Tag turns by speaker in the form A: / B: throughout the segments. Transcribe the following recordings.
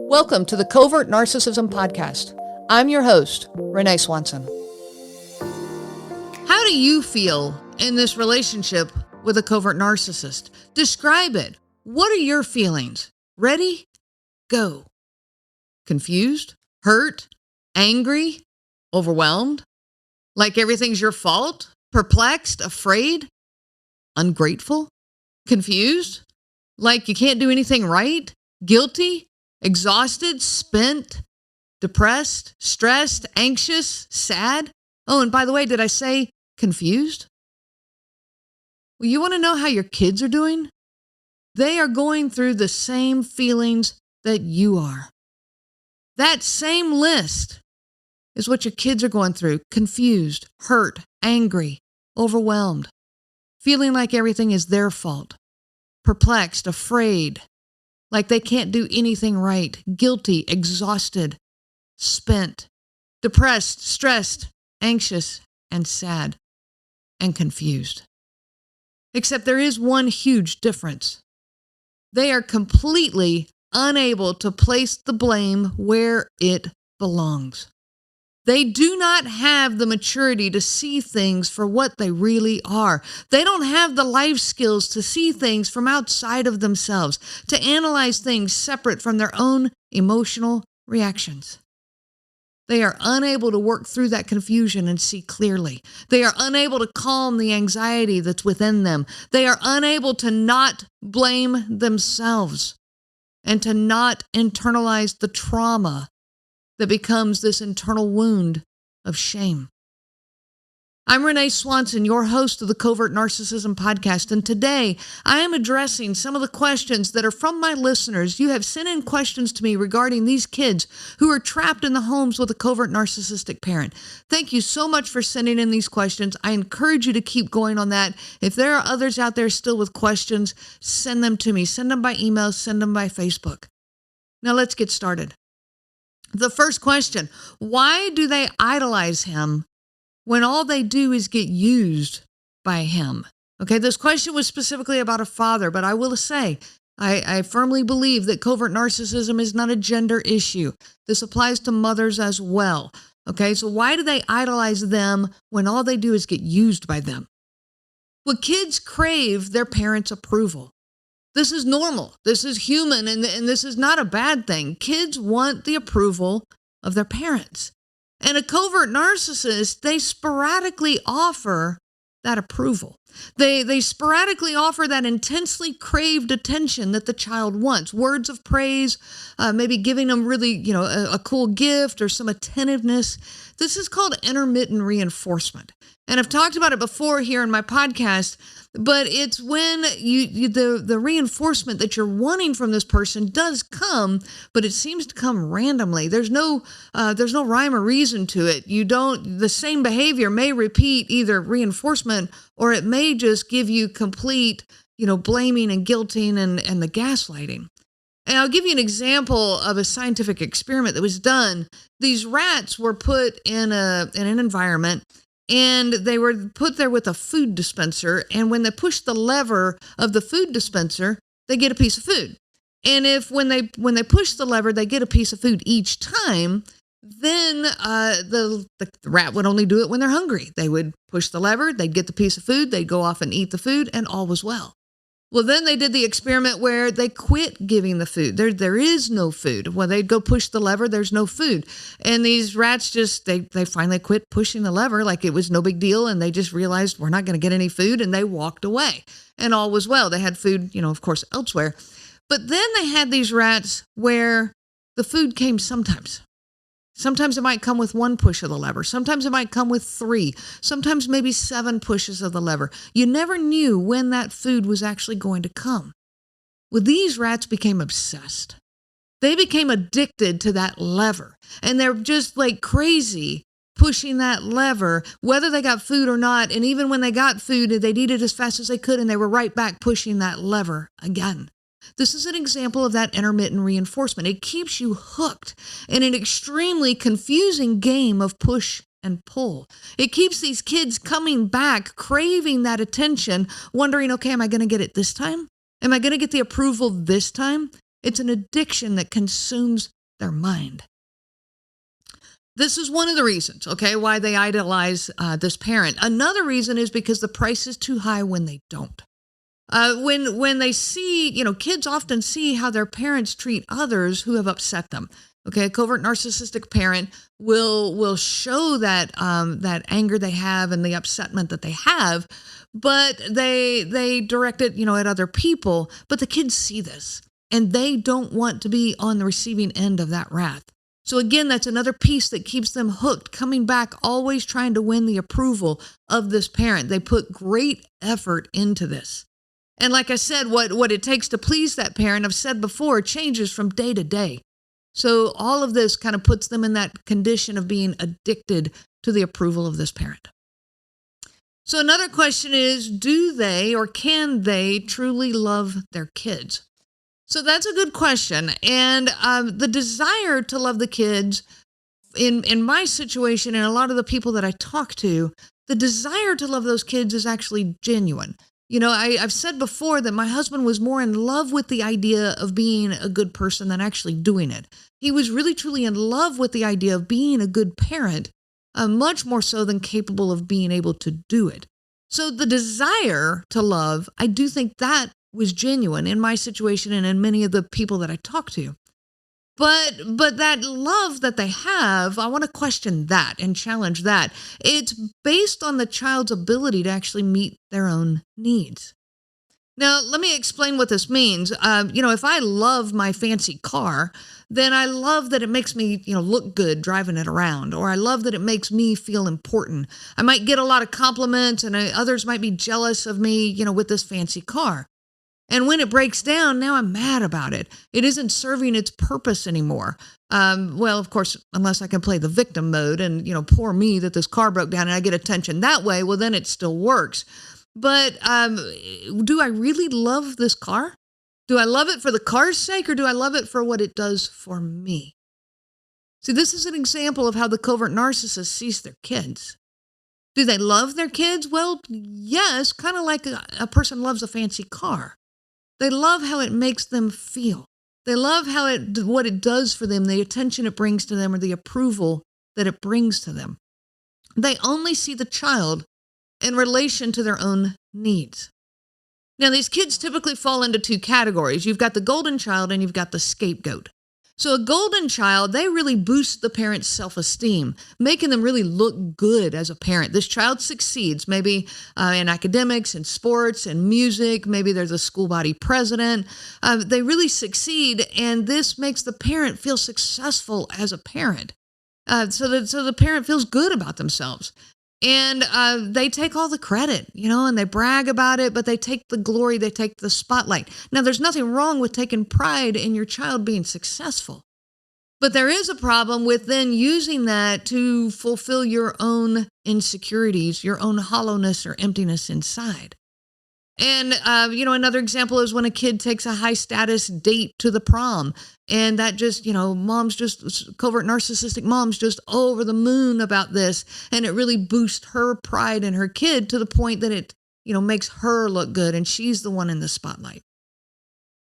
A: Welcome to the Covert Narcissism Podcast. I'm your host, Renee Swanson. How do you feel in this relationship with a covert narcissist? Describe it. What are your feelings? Ready? Go. Confused? Hurt? Angry? Overwhelmed? Like everything's your fault? Perplexed? Afraid? Ungrateful? Confused? Like you can't do anything right? Guilty? Exhausted, spent, depressed, stressed, anxious, sad. Oh, and by the way, did I say confused? Well, you want to know how your kids are doing? They are going through the same feelings that you are. That same list is what your kids are going through. Confused, hurt, angry, overwhelmed, feeling like everything is their fault, perplexed, afraid, like they can't do anything right, guilty, exhausted, spent, depressed, stressed, anxious, and sad, and confused. Except there is one huge difference. They are completely unable to place the blame where it belongs. They do not have the maturity to see things for what they really are. They don't have the life skills to see things from outside of themselves, to analyze things separate from their own emotional reactions. They are unable to work through that confusion and see clearly. They are unable to calm the anxiety that's within them. They are unable to not blame themselves and to not internalize the trauma that becomes this internal wound of shame. I'm Renee Swanson, your host of the Covert Narcissism Podcast, and today I am addressing some of the questions that are from my listeners. You have sent in questions to me regarding these kids who are trapped in the homes with a covert narcissistic parent. Thank you so much for sending in these questions. I encourage you to keep going on that. If there are others out there still with questions, send them to me. Send them by email, send them by Facebook. Now let's get started. The first question, why do they idolize him when all they do is get used by him? Okay, this question was specifically about a father, but I will say, I firmly believe that covert narcissism is not a gender issue. This applies to mothers as well. Okay, so why do they idolize them when all they do is get used by them? Well, kids crave their parents' approval. This is normal. This is human, and this is not a bad thing. Kids want the approval of their parents. And a covert narcissist, they sporadically offer that approval. They sporadically offer that intensely craved attention that the child wants. Words of praise, maybe giving them really, a cool gift or some attentiveness. This is called intermittent reinforcement. And I've talked about it before here in my podcast, but it's when the reinforcement that you're wanting from this person does come, but it seems to come randomly. There's no rhyme or reason to it. The same behavior may repeat either reinforcement or it may just give you complete, blaming and guilting and the gaslighting. And I'll give you an example of a scientific experiment that was done. These rats were put in an environment, and they were put there with a food dispenser. And when they push the lever of the food dispenser, they get a piece of food. And if when they push the lever, they get a piece of food each time, then the rat would only do it when they're hungry. They would push the lever, they'd get the piece of food, they'd go off and eat the food, and all was well. Well, then they did the experiment where they quit giving the food. There is no food. When they'd go push the lever, there's no food. And these rats they finally quit pushing the lever like it was no big deal, and they just realized we're not going to get any food, and they walked away. And all was well. They had food, of course, elsewhere. But then they had these rats where the food came sometimes. Sometimes it might come with one push of the lever. Sometimes it might come with 3. Sometimes maybe 7 pushes of the lever. You never knew when that food was actually going to come. Well, these rats became obsessed. They became addicted to that lever. And they're just like crazy pushing that lever, whether they got food or not. And even when they got food, they'd eat it as fast as they could, and they were right back pushing that lever again. This is an example of that intermittent reinforcement. It keeps you hooked in an extremely confusing game of push and pull. It keeps these kids coming back, craving that attention, wondering, okay, am I going to get it this time? Am I going to get the approval this time? It's an addiction that consumes their mind. This is one of the reasons, okay, why they idolize this parent. Another reason is because the price is too high when they don't. When they see, kids often see how their parents treat others who have upset them. Okay, a covert narcissistic parent will show that that anger they have and the upsetment that they have, but they direct it, at other people. But the kids see this, and they don't want to be on the receiving end of that wrath. So again, that's another piece that keeps them hooked, coming back, always trying to win the approval of this parent. They put great effort into this. And like I said, what it takes to please that parent, I've said before, changes from day to day. So all of this kind of puts them in that condition of being addicted to the approval of this parent. So another question is, do they or can they truly love their kids? So that's a good question. And the desire to love the kids, in my situation and a lot of the people that I talk to, the desire to love those kids is actually genuine. I've said before that my husband was more in love with the idea of being a good person than actually doing it. He was really, truly in love with the idea of being a good parent, much more so than capable of being able to do it. So the desire to love, I do think that was genuine in my situation and in many of the people that I talk to. But that love that they have, I want to question that and challenge that. It's based on the child's ability to actually meet their own needs. Now, let me explain what this means. If I love my fancy car, then I love that it makes me, look good driving it around, or I love that it makes me feel important. I might get a lot of compliments, and others might be jealous of me, with this fancy car. And when it breaks down, now I'm mad about it. It isn't serving its purpose anymore. Well, of course, unless I can play the victim mode and, poor me that this car broke down and I get attention that way, well, then it still works. But do I really love this car? Do I love it for the car's sake, or do I love it for what it does for me? See, this is an example of how the covert narcissist sees their kids. Do they love their kids? Well, yes, kind of like a person loves a fancy car. They love how it makes them feel. They love what it does for them, the attention it brings to them, or the approval that it brings to them. They only see the child in relation to their own needs. Now, these kids typically fall into two categories. You've got the golden child and you've got the scapegoat. So a golden child, they really boost the parent's self-esteem, making them really look good as a parent. This child succeeds, maybe in academics and sports and music. Maybe they're the school body president. They really succeed, and this makes the parent feel successful as a parent. So the parent feels good about themselves. And they take all the credit, and they brag about it, but they take the glory, they take the spotlight. Now, there's nothing wrong with taking pride in your child being successful. But there is a problem with then using that to fulfill your own insecurities, your own hollowness or emptiness inside. And, another example is when a kid takes a high status date to the prom, and that just, covert narcissistic mom's just over the moon about this. And it really boosts her pride in her kid to the point that it, makes her look good, and she's the one in the spotlight.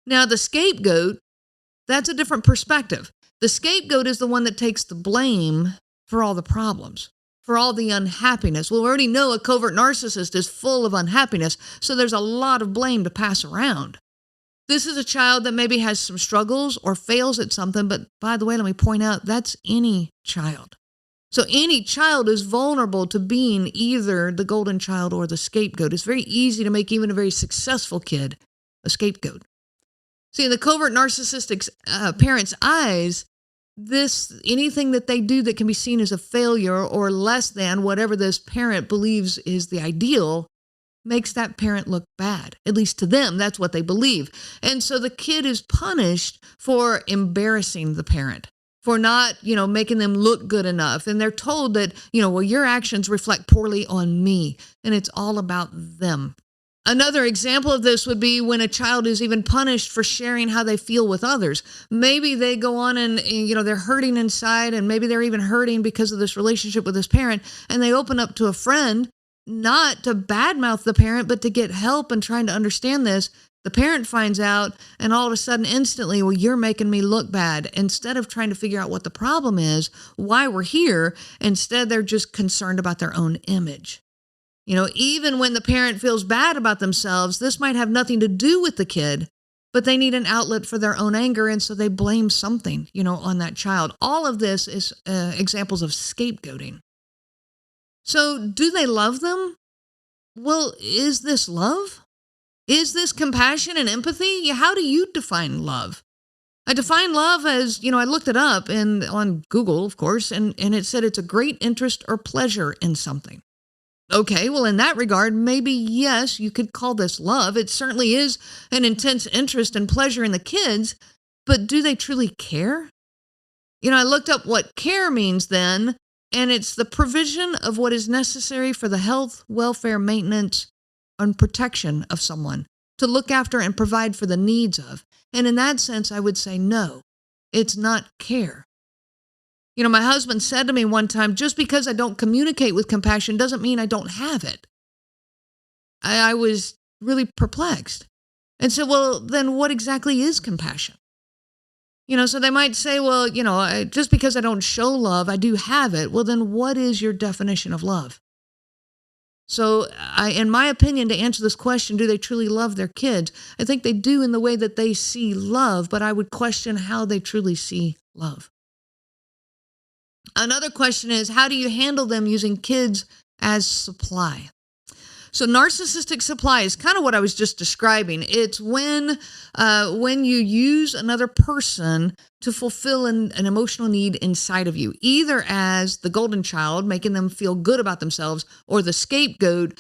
A: Now, the scapegoat, that's a different perspective. The scapegoat is the one that takes the blame for all the problems, for all the unhappiness. Well, we already know a covert narcissist is full of unhappiness, so there's a lot of blame to pass around. This is a child that maybe has some struggles or fails at something, but by the way, let me point out, that's any child. So any child is vulnerable to being either the golden child or the scapegoat. It's very easy to make even a very successful kid a scapegoat. See, in the covert narcissistic parent's eyes, anything that they do that can be seen as a failure or less than whatever this parent believes is the ideal makes that parent look bad. At least to them, that's what they believe. And so the kid is punished for embarrassing the parent, for not, making them look good enough. And they're told that, your actions reflect poorly on me, and it's all about them. Another example of this would be when a child is even punished for sharing how they feel with others. Maybe they go on and they're hurting inside, and maybe they're even hurting because of this relationship with this parent, and they open up to a friend, not to badmouth the parent, but to get help and trying to understand this. The parent finds out, and all of a sudden, instantly, well, you're making me look bad. Instead of trying to figure out what the problem is, why we're here, instead they're just concerned about their own image. Even when the parent feels bad about themselves, this might have nothing to do with the kid, but they need an outlet for their own anger, and so they blame something, on that child. All of this is examples of scapegoating. So do they love them? Well, is this love? Is this compassion and empathy? How do you define love? I define love as, I looked it up on Google, of course, and it said it's a great interest or pleasure in something. Okay, well, in that regard, maybe, yes, you could call this love. It certainly is an intense interest and pleasure in the kids, but do they truly care? I looked up what care means then, and it's the provision of what is necessary for the health, welfare, maintenance, and protection of someone, to look after and provide for the needs of. And in that sense, I would say no, it's not care. My husband said to me one time, just because I don't communicate with compassion doesn't mean I don't have it. I was really perplexed and said, well, then what exactly is compassion? So they might say, well, just because I don't show love, I do have it. Well, then what is your definition of love? So in my opinion, to answer this question, do they truly love their kids? I think they do in the way that they see love, but I would question how they truly see love. Another question is, how do you handle them using kids as supply? So narcissistic supply is kind of what I was just describing. It's when you use another person to fulfill an emotional need inside of you, either as the golden child, making them feel good about themselves, or the scapegoat,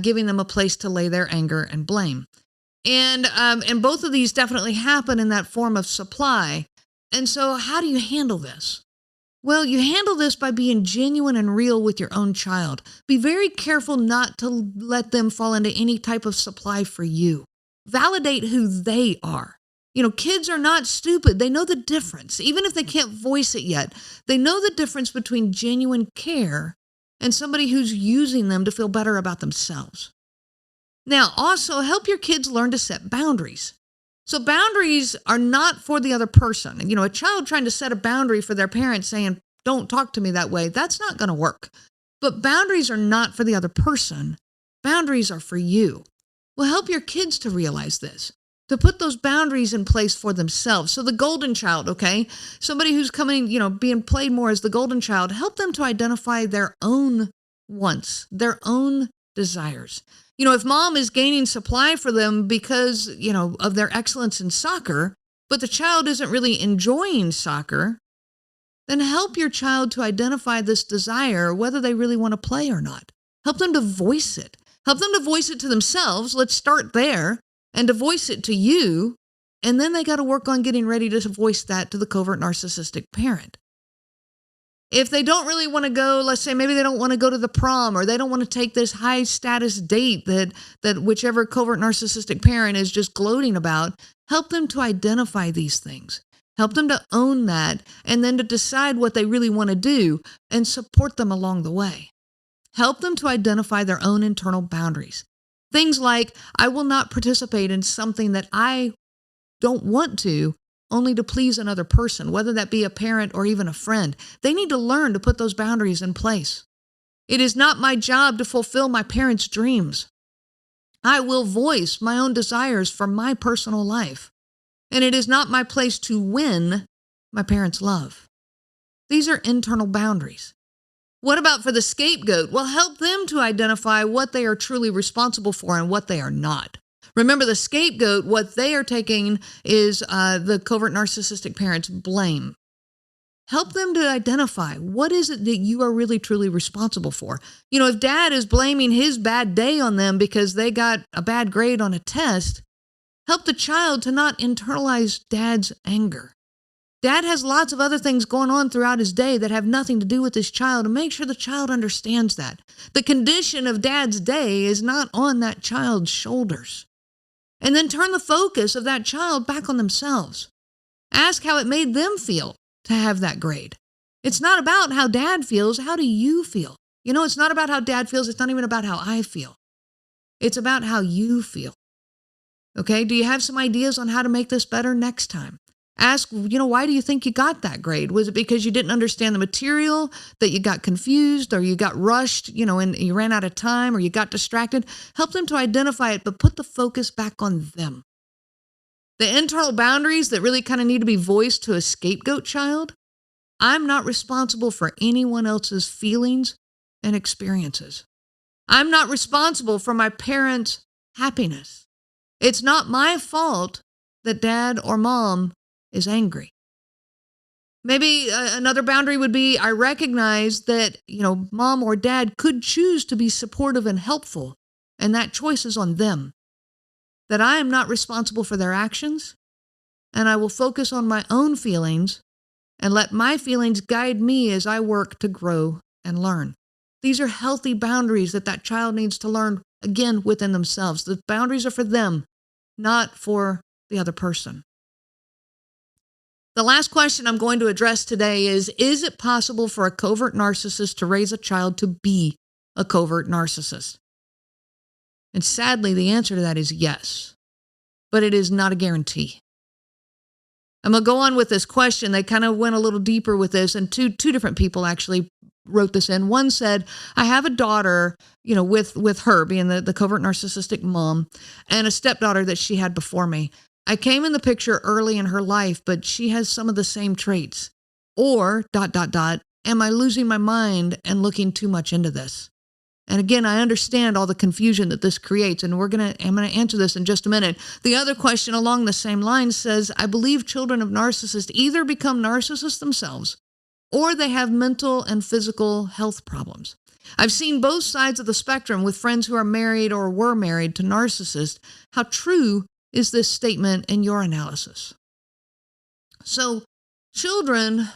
A: giving them a place to lay their anger and blame. And both of these definitely happen in that form of supply. And so how do you handle this? Well, you handle this by being genuine and real with your own child. Be very careful not to let them fall into any type of supply for you. Validate who they are. Kids are not stupid. They know the difference. Even if they can't voice it yet, they know the difference between genuine care and somebody who's using them to feel better about themselves. Now, also help your kids learn to set boundaries. So boundaries are not for the other person. A child trying to set a boundary for their parents saying, don't talk to me that way, that's not going to work. But boundaries are not for the other person. Boundaries are for you. Well, help your kids to realize this, to put those boundaries in place for themselves. So the golden child, okay, somebody who's coming, being played more as the golden child, help them to identify their own wants, their own desires. If mom is gaining supply for them because, of their excellence in soccer, but the child isn't really enjoying soccer, then help your child to identify this desire, whether they really want to play or not. Help them to voice it. Help them to voice it to themselves. Let's start there, and to voice it to you. And then they got to work on getting ready to voice that to the covert narcissistic parent. If they don't really want to go, let's say maybe they don't want to go to the prom, or they don't want to take this high status date that whichever covert narcissistic parent is just gloating about, help them to identify these things. Help them to own that, and then to decide what they really want to do and support them along the way. Help them to identify their own internal boundaries. Things like, I will not participate in something that I don't want to, only to please another person, whether that be a parent or even a friend. They need to learn to put those boundaries in place. It is not my job to fulfill my parents' dreams. I will voice my own desires for my personal life. And it is not my place to win my parents' love. These are internal boundaries. What about for the scapegoat? Well, help them to identify what they are truly responsible for and what they are not. Remember, the scapegoat, what they are taking is the covert narcissistic parent's blame. Help them to identify what is it that you are really truly responsible for. If dad is blaming his bad day on them because they got a bad grade on a test, help the child to not internalize dad's anger. Dad has lots of other things going on throughout his day that have nothing to do with his child, and make sure the child understands that. The condition of dad's day is not on that child's shoulders. And then turn the focus of that child back on themselves. Ask how it made them feel to have that grade. It's not about how dad feels. How do you feel? It's not about how dad feels. It's not even about how I feel. It's about how you feel. Okay, do you have some ideas on how to make this better next time? Ask, why do you think you got that grade? Was it because you didn't understand the material, that you got confused, or you got rushed, and you ran out of time, or you got distracted? Help them to identify it, but put the focus back on them. The internal boundaries that really kind of need to be voiced to a scapegoat child. I'm not responsible for anyone else's feelings and experiences. I'm not responsible for my parents' happiness. It's not my fault that dad or mom is angry. Maybe another boundary would be, I recognize that, mom or dad could choose to be supportive and helpful, and that choice is on them. That I am not responsible for their actions, and I will focus on my own feelings and let my feelings guide me as I work to grow and learn. These are healthy boundaries that child needs to learn, again, within themselves. The boundaries are for them, not for the other person. The last question I'm going to address today is it possible for a covert narcissist to raise a child to be a covert narcissist? And sadly, the answer to that is yes, but it is not a guarantee. I'm going to go on with this question. They kind of went a little deeper with this, and two different people actually wrote this in. One said, I have a daughter, with her being the covert narcissistic mom, and a stepdaughter that she had before me. I came in the picture early in her life, but she has some of the same traits. Or, am I losing my mind and looking too much into this? And again, I understand all the confusion that this creates, and I'm going to answer this in just a minute. The other question along the same line says, I believe children of narcissists either become narcissists themselves, or they have mental and physical health problems. I've seen both sides of the spectrum with friends who are married or were married to narcissists. How true is this statement in your analysis? So, children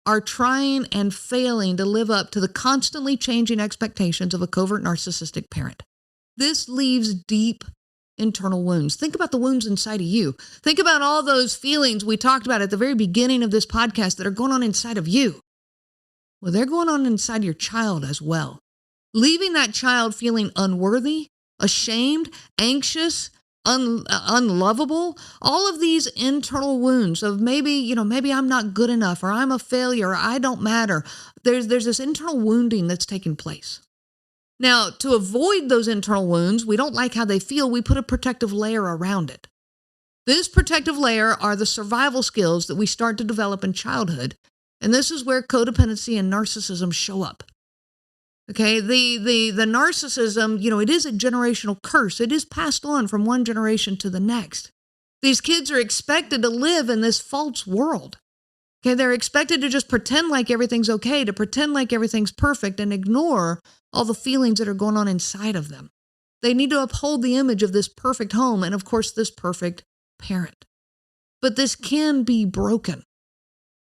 A: are trying and failing to live up to the constantly changing expectations of a covert narcissistic parent. This leaves deep internal wounds. Think about the wounds inside of you. Think about all those feelings we talked about at the very beginning of this podcast that are going on inside of you. Well, they're going on inside your child as well. Leaving that child feeling unworthy, ashamed, anxious, unlovable, all of these internal wounds of maybe I'm not good enough, or I'm a failure, or I don't matter. There's this internal wounding that's taking place. Now, to avoid those internal wounds, we don't like how they feel, we put a protective layer around it. This protective layer are the survival skills that we start to develop in childhood, and this is where codependency and narcissism show up. Okay, the narcissism, it is a generational curse. It is passed on from one generation to the next. These kids are expected to live in this false world. Okay, they're expected to just pretend like everything's okay, to pretend like everything's perfect, and ignore all the feelings that are going on inside of them. They need to uphold the image of this perfect home and, of course, this perfect parent. But this can be broken.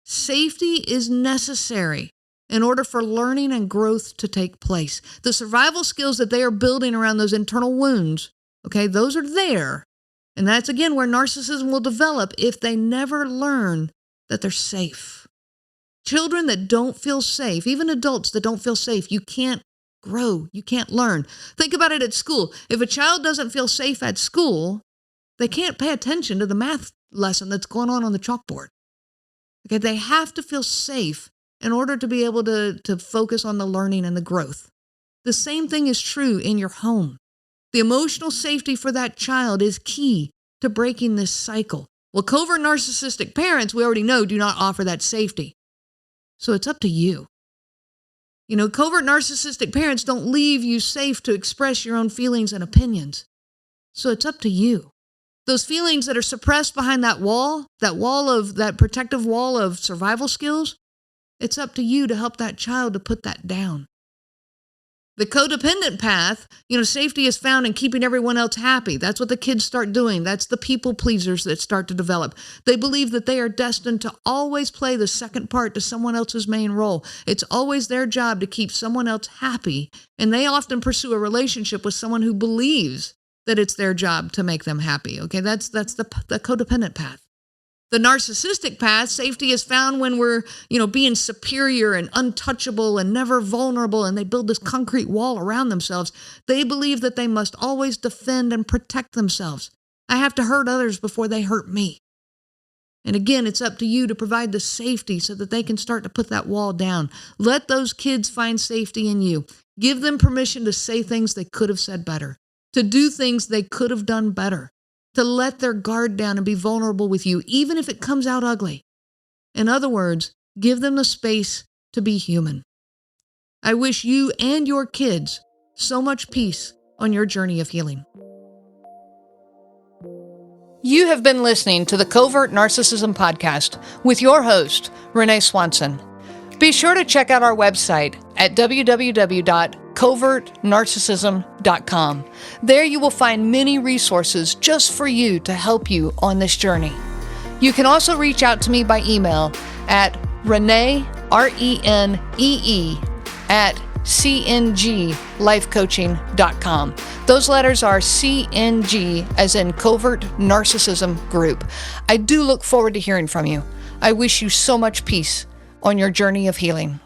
A: Safety is necessary in order for learning and growth to take place. The survival skills that they are building around those internal wounds, okay, those are there. And that's, again, where narcissism will develop if they never learn that they're safe. Children that don't feel safe, even adults that don't feel safe, you can't grow, you can't learn. Think about it at school. If a child doesn't feel safe at school, they can't pay attention to the math lesson that's going on the chalkboard. Okay, they have to feel safe in order to be able to focus on the learning and the growth. The same thing is true in your home. The emotional safety for that child is key to breaking this cycle. Well, covert narcissistic parents, we already know, do not offer that safety. So it's up to you. Covert narcissistic parents don't leave you safe to express your own feelings and opinions. So it's up to you. Those feelings that are suppressed behind that protective wall of survival skills, it's up to you to help that child to put that down. The codependent path, safety is found in keeping everyone else happy. That's what the kids start doing. That's the people pleasers that start to develop. They believe that they are destined to always play the second part to someone else's main role. It's always their job to keep someone else happy, and they often pursue a relationship with someone who believes that it's their job to make them happy. Okay, that's the codependent path. The narcissistic path, safety is found when we're, being superior and untouchable and never vulnerable, and they build this concrete wall around themselves. They believe that they must always defend and protect themselves. I have to hurt others before they hurt me. And again, it's up to you to provide the safety so that they can start to put that wall down. Let those kids find safety in you. Give them permission to say things they could have said better, to do things they could have done better, to let their guard down and be vulnerable with you, even if it comes out ugly. In other words, give them the space to be human. I wish you and your kids so much peace on your journey of healing. You have been listening to the Covert Narcissism Podcast with your host, Renee Swanson. Be sure to check out our website at www.covertnarcissism.com. There you will find many resources just for you to help you on this journey. You can also reach out to me by email at Renee, RENEE, at cnglifecoaching.com. Those letters are CNG, as in Covert Narcissism Group. I do look forward to hearing from you. I wish you so much peace on your journey of healing.